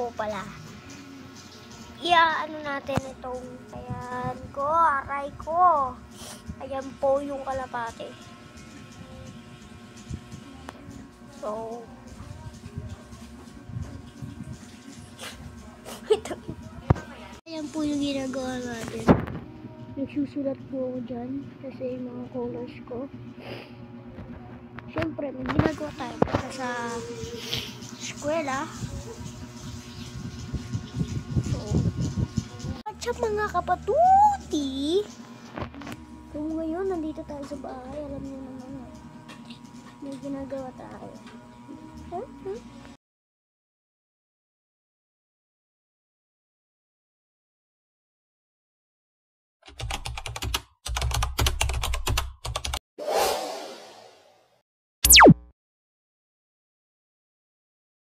po pala. Ano natin itong, ayan ko, aray ko. Ayan po yung kalapate. So, ito. Ayan po yung ginagawa natin. Nagsusulat po ako dyan kasi yung mga colors ko. Siyempre, may ginagawa tayo para sa eskwela. So, at sa mga kapatuti, kung ngayon nandito tayo sa bahay, alam niyo naman, may ginagawa tayo.